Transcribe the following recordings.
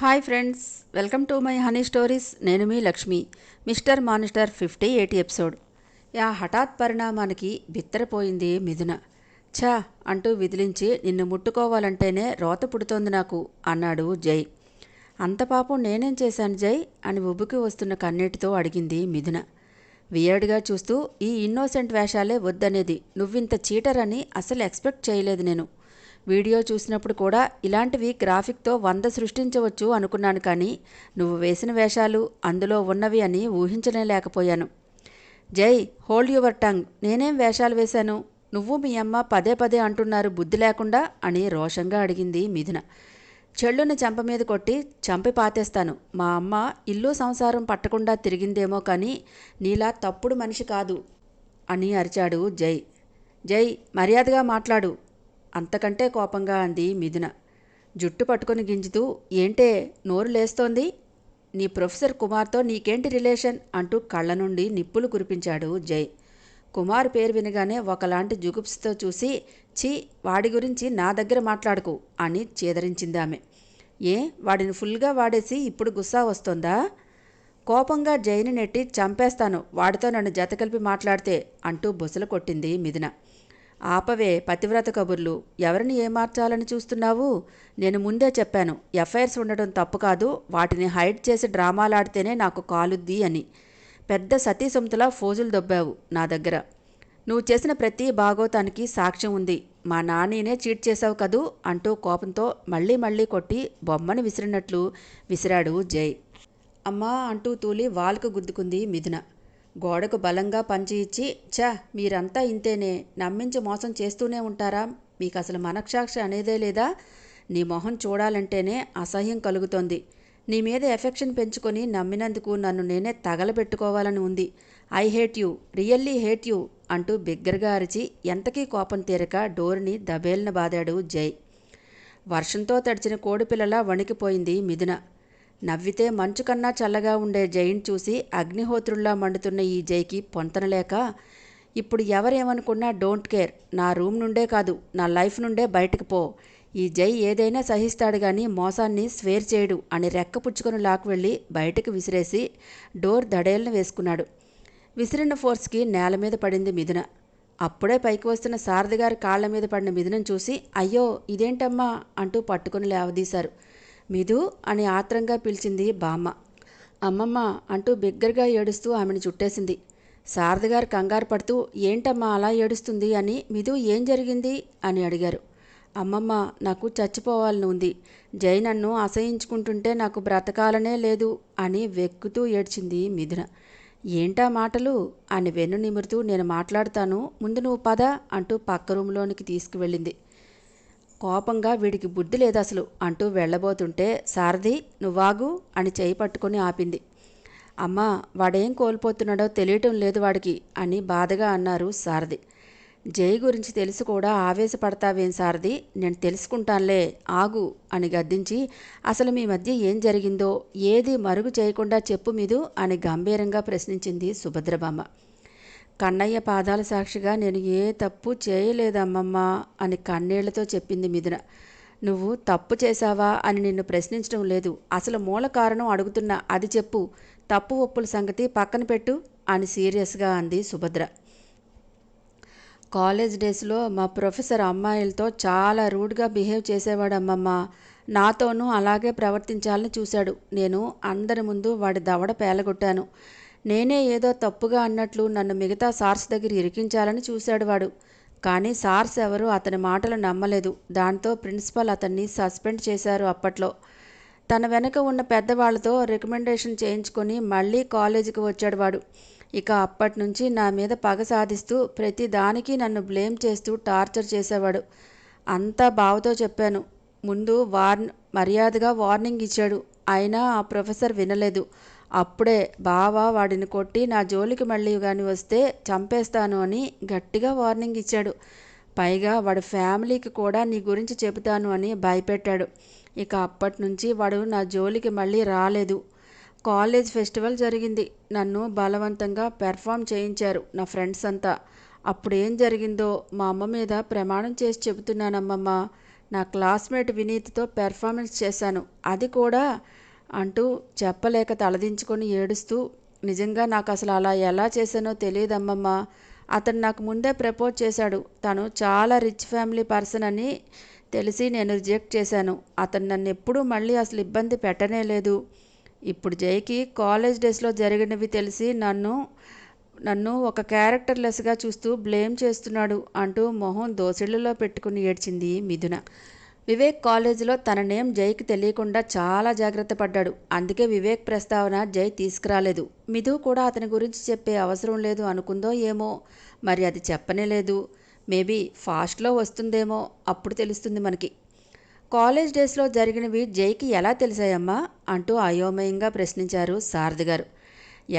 Hi friends, welcome to my honey stories. నేను మీ Lakshmi. Mister monster 58 episode. ఆ హఠాత్ పరిణామానికి బిత్తరపోయింది మిథున. ఛా అంటూ విదిలించి, నిన్ను ముట్టుకోవాలంటేనే రోత పుడుతోంది నాకు అన్నాడు జై. అంత పాపం నేనేం చేశాను జై అని ఉబ్బుకి వస్తున్న కన్నీటితో అడిగింది మిథున. వియర్డ్గా చూస్తూ, ఈ ఇన్నోసెంట్ వేషాలే వద్దనేది. నువ్వింత చీటర్ అని అసలు ఎక్స్పెక్ట్ చేయలేదు నేను. వీడియో చూసినప్పుడు కూడా ఇలాంటివి గ్రాఫిక్తో 100 సృష్టించవచ్చు అనుకున్నాను, కానీ నువ్వు వేసిన వేషాలు అందులో ఉన్నవి అని ఊహించలేకపోయాను. జై, హోల్డ్ యువర్ టంగ్. నేనేం వేషాలు వేశాను? నువ్వు మీ అమ్మ పదే పదే అంటున్నారు బుద్ధి లేకుండా అని రోషంగా అడిగింది మిథున. చెల్లుని చెంప మీద కొట్టి చంపి పాతేస్తాను. మా అమ్మ ఇల్లు సంసారం పట్టకుండా తిరిగిందేమో, కానీ నీలా తప్పుడు మనిషి కాదు అని అరిచాడు జై. జై, మర్యాదగా మాట్లాడు అంతకంటే కోపంగా అంది మిథున. జుట్టు పట్టుకొని గింజుతూ, ఏంటే నోరు లేస్తోంది? నీ ప్రొఫెసర్ కుమార్తో నీకేంటి రిలేషన్ అంటూ కళ్ళ నుండి నిప్పులు కురిపించాడు జై. కుమార్ పేరు వినగానే ఒకలాంటి జుగుప్స్తో చూసి, ఛీ, వాడి గురించి నా దగ్గర మాట్లాడుకు అని చేదరించిందామె. ఏ, వాడిని ఫుల్గా వాడేసి ఇప్పుడు గుస్సా వస్తోందా? కోపంగా జైని నెట్టి చంపేస్తాను వాడితో నన్ను జతకలిపి మాట్లాడితే అంటూ బుసలు కొట్టింది మిథున. ఆపవే పతివ్రత కబుర్లు. ఎవరిని ఏమార్చాలని చూస్తున్నావు? నేను ముందే చెప్పాను, ఎఫ్ఐఆర్స్ ఉండడం తప్పు కాదు, వాటిని హైడ్ చేసి డ్రామాలాడితేనే నాకు కాలుద్ది అని. పెద్ద సతీసొంతులా ఫోజులు దొబ్బావు నా దగ్గర. నువ్వు చేసిన ప్రతి బాగోతానికి సాక్ష్యం ఉంది. మా నాన్నీనే చీట్ చేశావు కదూ అంటూ కోపంతో మళ్ళీ మళ్ళీ కొట్టి బొమ్మని విసిరినట్లు విసిరాడు జై. అమ్మా అంటూ తూలి వాల్కు గుద్దుకుంది మిథున. గోడకు బలంగా పంచి ఇచ్చి, ఛా, మీరంతా ఇంతేనే, నమ్మించి మోసం చేస్తూనే ఉంటారా? మీకు అసలు మనఃసాక్షి అనేదే లేదా? నీ మొహం చూడాలంటేనే అసహ్యం కలుగుతోంది. నీ మీద ఎఫెక్షన్ పెంచుకొని నమ్మినందుకు నన్ను నేనే తగలబెట్టుకోవాలని ఉంది. I hate you, really hate you అంటూ బిగ్గరగా అరిచి ఎంతకీ కోపం తీరక డోర్ని దబేల్న బాదాడు జై. వర్షంతో తడిచిన కోడిపిల్లలా వణికిపోయింది మిథున. నవ్వితే మంచు కన్నా చల్లగా ఉండే జైని చూసి అగ్నిహోత్రుల్లా మండుతున్న ఈ జైకి పొంతనలేక, ఇప్పుడు ఎవరేమనుకున్నా డోంట్ కేర్, నా రూమ్ నుండే కాదు నా లైఫ్ నుండే బయటకు పో. ఈ జై ఏదైనా సహిస్తాడు గాని మోసాన్ని స్వేర్ చేయడు అని రెక్క పుచ్చుకొని లాక్కు వెళ్ళి బయటకు విసిరేసి డోర్ దడేలను వేసుకున్నాడు. విసిరిన ఫోర్స్కి నేల మీద పడింది మిథున. అప్పుడే పైకి వస్తున్న సారథిగారి కాళ్ల మీద పడిన మిథునను చూసి, అయ్యో ఇదేంటమ్మా అంటూ పట్టుకుని లేవదీశారు. మిథు అని ఆత్రంగా పిలిచింది బామ్మ. అమ్మమ్మ అంటూ బిగ్గరగా ఏడుస్తూ ఆమెను చుట్టేసింది. శారదగారు కంగారు పడుతూ, ఏంటమ్మా అలా ఏడుస్తుంది అని, మిథు ఏం జరిగింది అని అడిగారు. అమ్మమ్మ, నాకు చచ్చిపోవాలని ఉంది. జై నన్ను అసహించుకుంటుంటే నాకు బ్రతకాలనే లేదు అని వెక్కుతూ ఏడ్చింది మిథున. ఏంటా మాటలు అని వెన్ను నిమురుతూ, నేను మాట్లాడుతాను, ముందు నువ్వు పద అంటూ పక్క రూంలోనికి తీసుకువెళ్ళింది. కోపంగా, వీడికి బుద్ధి లేదసలు అంటూ వెళ్ళబోతుంటే, సారథి నువ్వాగు అని చేయి పట్టుకొని ఆపింది. అమ్మా, వాడేం కోల్పోతున్నాడో తెలియటం లేదు వాడికి అని బాధగా అన్నారు సారథి. జై గురించి తెలిసి కూడా ఆవేశపడతావేం సారథి? నేను తెలుసుకుంటానులే, ఆగు అని గద్దించి, అసలు మీ మధ్య ఏం జరిగిందో ఏది మరుగు చేయకుండా చెప్పు మీదు అని గంభీరంగా ప్రశ్నించింది సుభద్రబామ్మ. కన్నయ్య పాదాల సాక్షిగా నేను ఏ తప్పు చేయలేదమ్మమ్మ అని కన్నీళ్లతో చెప్పింది మిథున. నువ్వు తప్పు చేశావా అని నిన్ను ప్రశ్నించడం లేదు, అసలు మూల కారణం అడుగుతున్నా, అది చెప్పు. తప్పు ఒప్పుల సంగతి పక్కన పెట్టు అని సీరియస్గా అంది సుభద్ర. కాలేజ్ డేస్లో మా ప్రొఫెసర్ అమ్మాయిలతో చాలా రూడ్గా బిహేవ్ చేసేవాడమ్మమ్మ. నాతోనూ అలాగే ప్రవర్తించాలని చూశాడు. నేను అందరి ముందు వాడి దవడ పేలగొట్టాను. నేనే ఏదో తప్పుగా అన్నట్లు నన్ను మిగతా సార్స్ దగ్గర ఇరికించాలని చూశాడు వాడు. కానీ సార్స్ ఎవరూ అతని మాటలు నమ్మలేదు. దాంతో ప్రిన్సిపల్ అతన్ని సస్పెండ్ చేశారు. అప్పట్లో తన వెనక ఉన్న పెద్దవాళ్లతో రికమెండేషన్ చేయించుకొని మళ్ళీ కాలేజీకి వచ్చాడు వాడు. ఇక అప్పటి నుంచి నా మీద పగ సాధిస్తూ ప్రతి దానికి నన్ను బ్లేమ్ చేస్తూ టార్చర్ చేసేవాడు. అంతా బావతో చెప్పాను. ముందు మర్యాదగా వార్నింగ్ ఇచ్చాడు. అయినా ఆ ప్రొఫెసర్ వినలేదు. అప్పుడే బావ వాడిని కొట్టి నా జోలికి మళ్ళీ కానీ వస్తే చంపేస్తాను అని గట్టిగా వార్నింగ్ ఇచ్చాడు. పైగా వాడి ఫ్యామిలీకి కూడా నీ గురించి చెబుతాను అని భయపెట్టాడు. ఇక అప్పటి నుంచి వాడు నా జోలికి మళ్ళీ రాలేదు. కాలేజ్ ఫెస్టివల్ జరిగింది. నన్ను బలవంతంగా పెర్ఫామ్ చేయించారు నా ఫ్రెండ్స్ అంతా. అప్పుడేం జరిగిందో మా అమ్మ మీద ప్రమాణం చేసి చెబుతున్నానమ్మమ్మ. నా క్లాస్మేట్ వినీత్తో పెర్ఫార్మెన్స్ చేశాను, అది కూడా అంటూ చెప్పలేక తలదించుకొని ఏడుస్తూ, నిజంగా నాకు అసలు అలా ఎలా చేశానో తెలియదమ్మమ్మ. అతను నాకు ముందే ప్రపోజ్ చేశాడు. తను చాలా రిచ్ ఫ్యామిలీ పర్సన్ అని తెలిసి నేను రిజెక్ట్ చేశాను. అతను నన్ను ఎప్పుడూ మళ్ళీ అసలు ఇబ్బంది పెట్టనే లేదు. ఇప్పుడు జైకి కాలేజ్ డేస్లో జరిగినవి తెలిసి నన్ను నన్ను ఒక క్యారెక్టర్లెస్గా చూస్తూ బ్లేమ్ చేస్తున్నాడు అంటూ మొహం దోసిళ్లలో పెట్టుకుని ఏడ్చింది మిథున. వివేక్ కాలేజీలో తన నేమ్ జైకి తెలియకుండా చాలా జాగ్రత్త పడ్డాడు. అందుకే వివేక్ ప్రస్తావన జై తీసుకురాలేదు. మిథు కూడా అతని గురించి చెప్పే అవసరం లేదు అనుకుందో ఏమో, మరి అది చెప్పనే లేదు. మేబీ ఫాస్ట్లో వస్తుందేమో, అప్పుడు తెలుస్తుంది మనకి. కాలేజ్ డేస్లో జరిగినవి జైకి ఎలా తెలిసాయమ్మా అంటూ అయోమయంగా ప్రశ్నించారు సారథి గారు.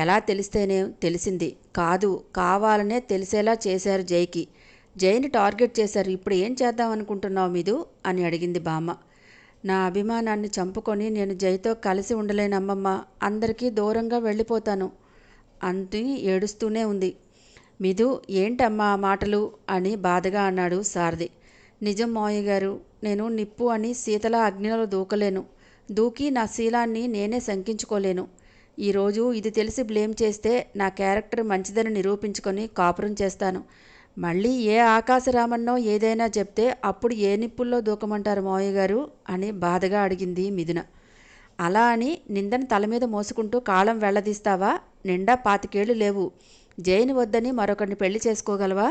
ఎలా తెలిస్తేనే తెలిసింది కాదు, కావాలనే తెలిసేలా చేశారు జైకి. జైని టార్గెట్ చేశారు. ఇప్పుడు ఏం చేద్దాం అనుకుంటున్నావు మీదు అని అడిగింది బామ్మ. నా అభిమానాన్ని చంపుకొని నేను జైతో కలిసి ఉండలేనమ్మమ్మ, అందరికీ దూరంగా వెళ్ళిపోతాను అంది ఏడుస్తూనే ఉంది. మిథు ఏంటమ్మా ఆ మాటలు అని బాధగా అన్నాడు సారథి. నిజం మావయ్య గారు, నేను నిప్పు అని శీతల అగ్నిలో దూకలేను. దూకి నా శీలాన్ని నేనే శంకించుకోలేను. ఈరోజు ఇది తెలిసి బ్లేమ్ చేస్తే నా క్యారెక్టర్ మంచిదని నిరూపించుకొని కాపురం చేస్తాను. మళ్ళీ ఏ ఆకాశరామన్నో ఏదైనా చెప్తే అప్పుడు ఏ నిప్పుల్లో దూకమంటారు మావయ్య గారు అని బాధగా అడిగింది మిథున. అలా అని నిందను తల మీద మోసుకుంటూ కాలం వెళ్లదీస్తావా? నిండా 25 లేవు. జైని వద్దని మరొకరిని పెళ్లి చేసుకోగలవా?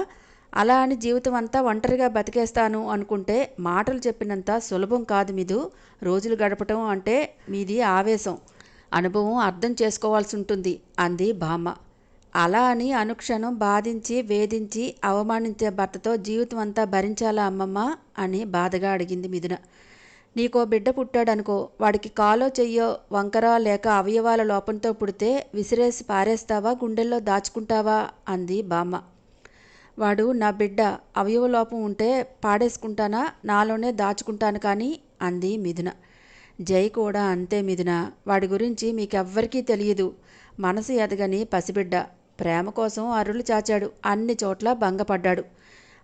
అలా అని జీవితం అంతా ఒంటరిగా బతికేస్తాను అనుకుంటే మాటలు చెప్పినంత సులభం కాదు మిథు. రోజులు గడపటం అంటే మీది ఆవేశం, అనుభవం అర్థం చేసుకోవాల్సి ఉంటుంది అంది బామ్మ. అలా అని అనుక్షణం బాధించి వేధించి అవమానించే భర్తతో జీవితం అంతా భరించాలా అమ్మమ్మ అని బాధగా అడిగింది మిథున. నీకో బిడ్డ పుట్టాడనుకో, వాడికి కాలో చెయ్యో వంకర లేక అవయవాల లోపంతో పుడితే విసిరేసి పారేస్తావా, గుండెల్లో దాచుకుంటావా అంది బామ్మ. వాడు నా బిడ్డ, అవయవ లోపం ఉంటే పాడేసుకుంటానా, నాలోనే దాచుకుంటాను కానీ అంది మిథున. జై కూడా అంతే మిథున. వాడి గురించి మీకెవ్వరికీ తెలియదు. మనసు ఎదగని పసిబిడ్డ. ప్రేమ కోసం అరులు చాచాడు, అన్ని చోట్ల భంగపడ్డాడు.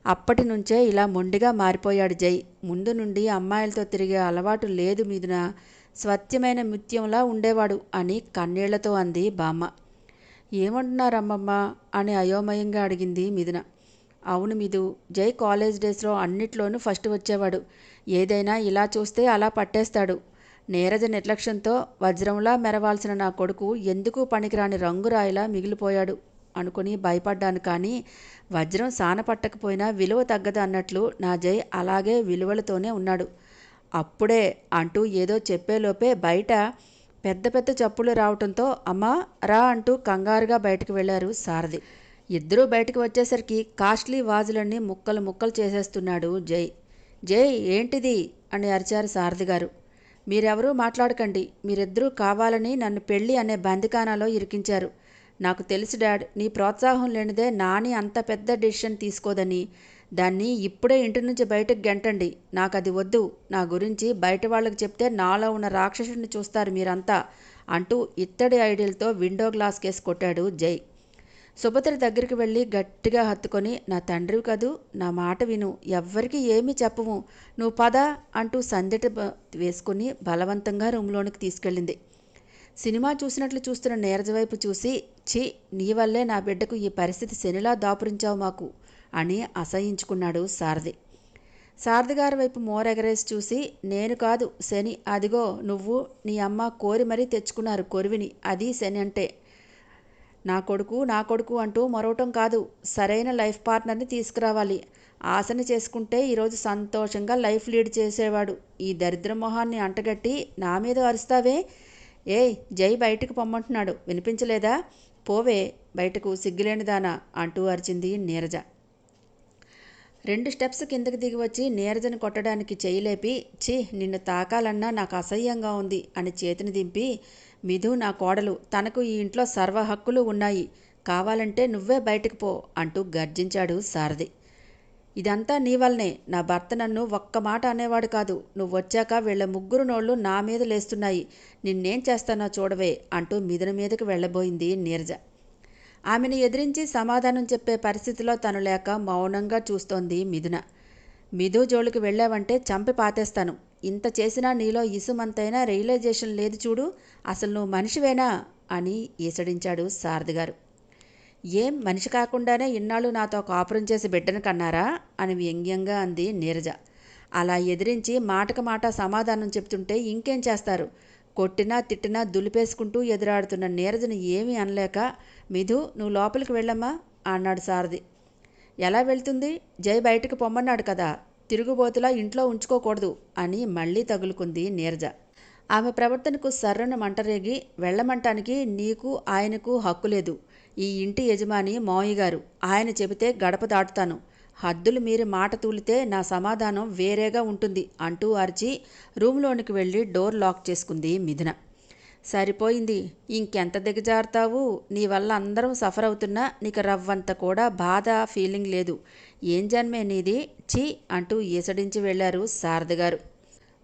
అప్పటి నుంచే ఇలా మొండిగా మారిపోయాడు జై. ముందు నుండి అమ్మాయిలతో తిరిగే అలవాటు లేదు మిథున. స్వచ్ఛమైన ముత్యంలా ఉండేవాడు అని కన్నీళ్లతో అంది బామ్మ. ఏమంటున్నారమ్మమ్మ అని అయోమయంగా అడిగింది మిథున. అవును మిథు, జై కాలేజ్ డేస్లో అన్నిట్లోనూ ఫస్ట్ వచ్చేవాడు. ఏదైనా ఇలా చూస్తే అలా పట్టేస్తాడు. నీరజ నిర్లక్ష్యంతో వజ్రంలా మెరవాల్సిన నా కొడుకు ఎందుకు పనికిరాని రంగురాయిలా మిగిలిపోయాడు అనుకుని భయపడ్డాను. కానీ వజ్రం సాన పట్టకపోయినా విలువ తగ్గదు అన్నట్లు నా జై అలాగే విలువలతోనే ఉన్నాడు. అప్పుడే అంటూ ఏదో చెప్పేలోపే బయట పెద్ద పెద్ద చప్పులు రావటంతో అమ్మా రా అంటూ కంగారుగా బయటకు వెళ్లారు సారథి. ఇద్దరూ బయటకు వచ్చేసరికి కాస్ట్లీ వాజులన్నీ ముక్కలు ముక్కలు చేసేస్తున్నాడు జై. జై ఏంటిది అని అరిచారు సారథి గారు. మీరెవరూ మాట్లాడకండి. మీరిద్దరూ కావాలని నన్ను పెళ్ళి అనే బందికానాలో ఇరికించారు. నాకు తెలుసు డాడ్, నీ ప్రోత్సాహం లేనిదే నాని అంత పెద్ద డెసిషన్ తీసుకోదని. దాన్ని ఇప్పుడే ఇంటి నుంచి బయటకు గెంటండి. నాకది వద్దు. నా గురించి బయట వాళ్ళకి చెప్తే నాలో ఉన్న రాక్షసుని చూస్తారు మీరంతా అంటూ ఇత్తడి ఐడియల్తో విండో గ్లాస్ కేసి కొట్టాడు జై. సుభద్ర దగ్గరికి వెళ్ళి గట్టిగా హత్తుకొని, నా తండ్రివి కదూ, నా మాట విను, ఎవ్వరికీ ఏమీ చెప్పము, నువ్వు పద అంటూ సందెట వేసుకుని బలవంతంగా రూమ్లోనికి తీసుకెళ్ళింది. సినిమా చూసినట్లు చూస్తున్న నీరజ వైపు చూసి, ఛీ, నీ వల్లే నా బిడ్డకు ఈ పరిస్థితి శనిలా దాపురించావు మాకు అని అసహించుకున్నాడు సారథి. సారథి గారి వైపు మోరెగరేసి చూసి, నేను కాదు శని, అదిగో నువ్వు నీ అమ్మ కోరి మరీ తెచ్చుకున్నారు కొరివిని, అది శని అంటే. నా కొడుకు అంటూ మరవటం కాదు, సరైన లైఫ్ పార్ట్నర్ని తీసుకురావాలి. ఆశని చేసుకుంటే ఈరోజు సంతోషంగా లైఫ్ లీడ్ చేసేవాడు. ఈ దరిద్ర మొహాన్ని అంటగట్టి నా మీద అరుస్తావే? ఏయ్, జై బయటకు పొమ్మంటున్నాడు, వినిపించలేదా? పోవే బయటకు, సిగ్గులేనిదానా అంటూ అరిచింది నీరజ. 2 స్టెప్స్ కిందకి దిగి వచ్చి నీరజని కొట్టడానికి చెయ్యిలేపి, ఛీ, నిన్ను తాకాలన్నా నాకు అసహ్యంగా ఉంది అని చేతిని దింపి, మిథు నా కోడలు, తనకు ఈ ఇంట్లో సర్వ హక్కులు ఉన్నాయి, కావాలంటే నువ్వే బయటకు పో అంటూ గర్జించాడు సారథి. ఇదంతా నీ వల్లనే. నా భర్త నన్ను ఒక్క మాట అనేవాడు కాదు. నువ్వొచ్చాక వీళ్ళ ముగ్గురు నోళ్ళు నా మీద లేస్తున్నాయి. నిన్నేం చేస్తానో చూడవే అంటూ మిథున మీదకు వెళ్ళబోయింది నీరజ. ఆమెను ఎదిరించి సమాధానం చెప్పే పరిస్థితిలో తను లేక మౌనంగా చూస్తోంది మిథున. మిధు జోలికి వెళ్ళావంటే చంపి పాతేస్తాను. ఇంత చేసినా నీలో ఇసుమంతైనా రియలైజేషన్ లేదు చూడు. అసలు నువ్వు మనిషివేనా అని ఈసడించాడు సారథిగారు. ఏం మనిషి కాకుండానే ఇన్నాళ్ళు నాతో కాపురం చేసి బిడ్డను కన్నారా అని వ్యంగ్యంగా అంది నీరజ. అలా ఎదిరించి మాటకు మాట సమాధానం చెప్తుంటే ఇంకేం చేస్తారు? కొట్టినా తిట్టినా దులిపేసుకుంటూ ఎదురాడుతున్న నీరజను ఏమీ అనలేక, మిధు నువ్వు లోపలికి వెళ్ళమ్మా అన్నాడు సారథి. ఎలా వెళ్తుంది? జై బయటకు పొమ్మన్నాడు కదా, తిరుగుబోతులా ఇంట్లో ఉంచుకోకూడదు అని మళ్ళీ తగులుకుంది నీరజ. ఆమె ప్రవర్తనకు సర్రన మంటరేగి, వెళ్ళమంటానికి నీకు ఆయనకు హక్కు లేదు. ఈ ఇంటి యజమాని మావయ్య గారు, ఆయన చెబితే గడప దాటుతాను. హద్దులు మీరి మాట తూలితే నా సమాధానం వేరేగా ఉంటుంది అంటూ అరిచి రూమ్లోనికి వెళ్ళి డోర్ లాక్ చేసుకుంది మిథున. సరిపోయింది, ఇంకెంత దిగజారుతావు? నీ వల్ల అందరం సఫర్ అవుతున్నా నీకు రవ్వంత కూడా బాధ ఫీలింగ్ లేదు. ఏం జన్మే నీది, ఛీ అంటూ ఈసడించి వెళ్లారు శారదగారు.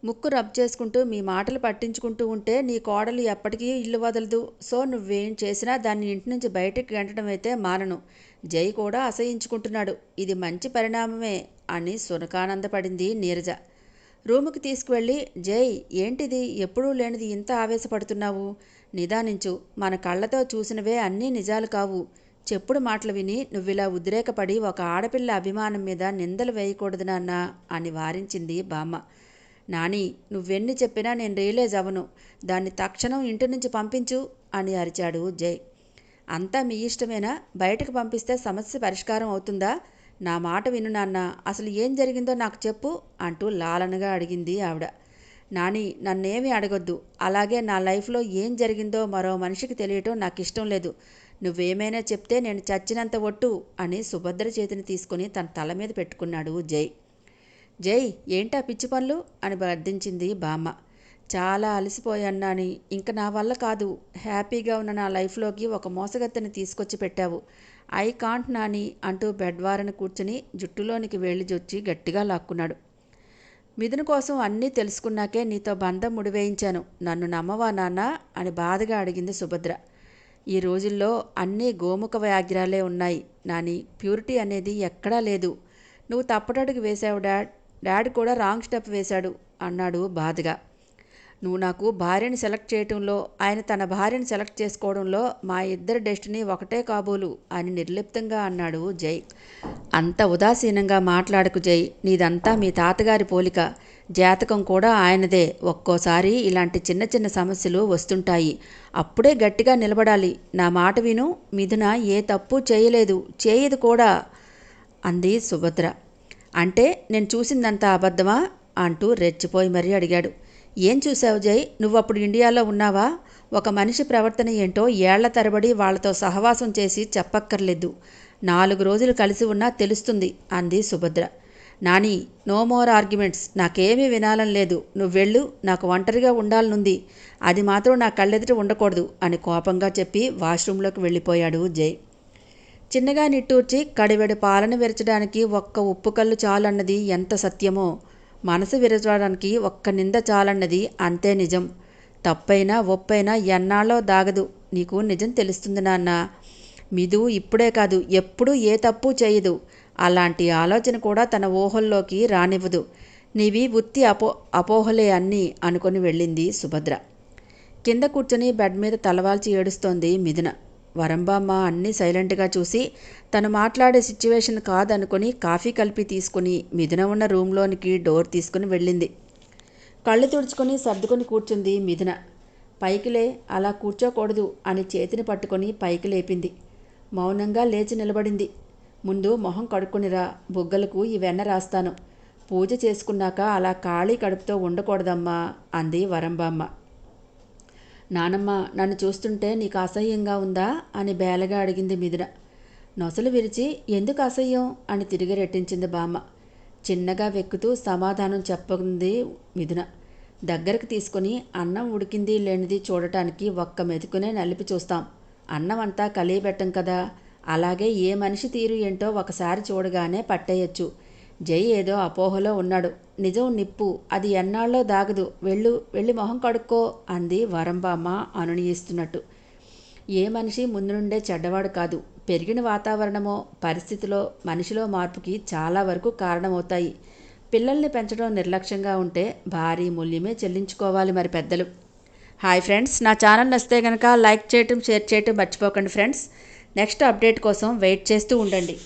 ముక్కు రబ్ చేసుకుంటూ మీ మాటలు పట్టించుకుంటూ ఉంటే నీ కోడలు ఎప్పటికీ ఇల్లు వదలదు. సో నువ్వేం చేసినా దాన్ని ఇంటి నుంచి బయటకు గెంటడం అయితే మానను. జై కూడా అసహించుకుంటున్నాడు. ఇది మంచి పరిణామమే అని సునకానందపడింది నీరజ. రూముకి తీసుకువెళ్ళి, జై ఏంటిది ఎప్పుడూ లేనిది ఇంత ఆవేశపడుతున్నావు? నిదానించు, మన కళ్ళతో చూసినవే అన్నీ నిజాలు కావు. చెప్పుడు మాటలు విని నువ్విలా ఉద్రేకపడి ఒక ఆడపిల్ల అభిమానం మీద నిందలు వేయకూడదు నాన్న అని వారించింది బామ్మ. నాని, నువ్వెన్ని చెప్పినా నేను రియలైజ్ అవ్వను. దాన్ని తక్షణం ఇంటి నుంచి పంపించు అని అరిచాడు జై. అంతా మీ ఇష్టమేనా? బయటకు పంపిస్తే సమస్య పరిష్కారం అవుతుందా? నా మాట విను నాన్న, అసలు ఏం జరిగిందో నాకు చెప్పు అంటూ లాలనగా అడిగింది ఆవిడ. నాని, నన్నేమీ అడగొద్దు. అలాగే నా లైఫ్లో ఏం జరిగిందో మరో మనిషికి తెలియటం నాకు ఇష్టం లేదు. నువ్వేమైనా చెప్తే నేను చచ్చినంత ఒట్టు అని సుభద్ర చేతిని తీసుకుని తన తల మీద పెట్టుకున్నాడు జై. జై ఏంటా పిచ్చి పనులు అని గద్దించింది బామ్మ. చాలా అలసిపోయాను నాని, ఇంక నా వల్ల కాదు. హ్యాపీగా ఉన్న నా లైఫ్లోకి ఒక మోసగత్తెని తీసుకొచ్చి పెట్టావు. ఐ కాంట్ నాని అంటూ బెడ్ వారన కూర్చుని జుట్టులోనికి వేళ్ళు జొచ్చి గట్టిగా లాక్కున్నాడు. మిథున కోసం అన్నీ తెలుసుకున్నాకే నీతో బంధం ముడివేయించాను. నన్ను నమ్మవా నాన్న అని బాధగా అడిగింది సుభద్ర. ఈ రోజుల్లో అన్నీ గోముఖ వ్యాఘ్రాలే ఉన్నాయి నాని, ప్యూరిటీ అనేది ఎక్కడా లేదు. నువ్వు తప్పటడుగు వేశావు డాడ్ కూడా రాంగ్ స్టెప్ వేశాడు అన్నాడు బాధగా. నువ్వు నాకు భార్యని సెలెక్ట్ చేయటంలో, ఆయన తన భార్యని సెలెక్ట్ చేసుకోవడంలో మా ఇద్దరి డెస్టినీ ఒకటే కాబోలు అని నిర్లిప్తంగా అన్నాడు జై. అంత ఉదాసీనంగా మాట్లాడకు జై, నీదంతా మీ తాతగారి పోలిక. జాతకం కూడా ఆయనదే. ఒక్కోసారి ఇలాంటి చిన్న చిన్న సమస్యలు వస్తుంటాయి. అప్పుడే గట్టిగా నిలబడాలి. నా మాట విను, మిథున ఏ తప్పు చేయలేదు, చేయదు కూడా అంది సుభద్ర. అంటే నేను చూసిందంతా అబద్ధమా అంటూ రెచ్చిపోయి మరీ అడిగాడు. ఏం చూసావు జై? నువ్వప్పుడు ఇండియాలో ఉన్నావా? ఒక మనిషి ప్రవర్తన ఏంటో ఏళ్ల తరబడి వాళ్లతో సహవాసం చేసి చెప్పక్కర్లేదు. 4 రోజులు కలిసి ఉన్నా తెలుస్తుంది అంది Subhadra. Nani, no more arguments. నాకేమీ వినాలని లేదు. నువ్వెళ్ళు, నాకు ఒంటరిగా ఉండాలనుంది. అది మాత్రం నా కళ్ళెదుట ఉండకూడదు అని కోపంగా చెప్పి వాష్రూంలోకి వెళ్ళిపోయాడు జై. చిన్నగా నిట్టూర్చి కడివెడి పాలను విరచడానికి ఒక్క ఉప్పు కళ్ళు చాలన్నది ఎంత సత్యమో, మనసు విరచడానికి ఒక్క నింద చాలన్నది అంతే నిజం. తప్పైనా ఒప్పైనా ఎన్నాళ్ళో దాగదు. నీకు నిజం తెలుస్తుంది నాన్న. మిధు ఇప్పుడే కాదు ఎప్పుడూ ఏ తప్పు చేయదు. అలాంటి ఆలోచన కూడా తన ఊహల్లోకి రానివ్వదు. నీవి ఉత్తి అపోహలే అన్నీ అనుకుని వెళ్ళింది సుభద్ర. కింద కూర్చొని బెడ్ మీద తలవాల్చి ఏడుస్తోంది మిథున. వరంబామ్మ అన్నీ సైలెంట్గా చూసి తను మాట్లాడే సిచ్యువేషన్ కాదనుకుని కాఫీ కలిపి తీసుకుని మిథున ఉన్న రూమ్లోనికి డోర్ తీసుకుని వెళ్ళింది. కళ్ళు తుడుచుకొని సర్దుకొని కూర్చుంది మిథున. పైకిలే, అలా కూర్చోకూడదు అని చేతిని పట్టుకొని పైకి లేపింది. మౌనంగా లేచి నిలబడింది. ముందు మొహం కడుక్కునిరా, బుగ్గలకు ఈ వెన్న రాస్తాను. పూజ చేసుకున్నాక అలా ఖాళీ కడుపుతో ఉండకూడదమ్మా అంది వరంబామ్మ. నానమ్మ, నన్ను చూస్తుంటే నీకు అసహ్యంగా ఉందా అని బేలగా అడిగింది మిథున. నొసలు విరిచి ఎందుకు అసహ్యం అని తిరిగి రెట్టించింది బామ్మ. చిన్నగా వెక్కుతూ సమాధానం చెప్పుకుంది మిథున. దగ్గరకు తీసుకుని అన్నం ఉడికింది లేనిది చూడటానికి ఒక్క మెతుకునే నలిపి చూస్తాం. అన్నం అంతా కలియబెట్టం కదా. అలాగే ఏ మనిషి తీరు ఏంటో ఒకసారి చూడగానే పట్టేయచ్చు. జై ఏదో అపోహలో ఉన్నాడు. నిజం నిప్పు, అది ఎన్నాళ్ళో దాగదు. వెళ్ళి మొహం కడుక్కో అంది వరంబామ్మ అనునయిస్తున్నట్టు. ఏ మనిషి ముందు నుండే చెడ్డవాడు కాదు. పెరిగిన వాతావరణమో పరిస్థితిలో మనిషిలో మార్పుకి చాలా వరకు కారణమవుతాయి. పిల్లల్ని పెంచడం నిర్లక్ష్యంగా ఉంటే భారీ మూల్యమే చెల్లించుకోవాలి మరి పెద్దలు. హాయ్ ఫ్రెండ్స్, నా ఛానల్ నచ్చితే కనుక లైక్ చేయటం, షేర్ చేయటం మర్చిపోకండి ఫ్రెండ్స్. నెక్స్ట్ అప్డేట్ కోసం వెయిట్ చేస్తూ ఉండండి.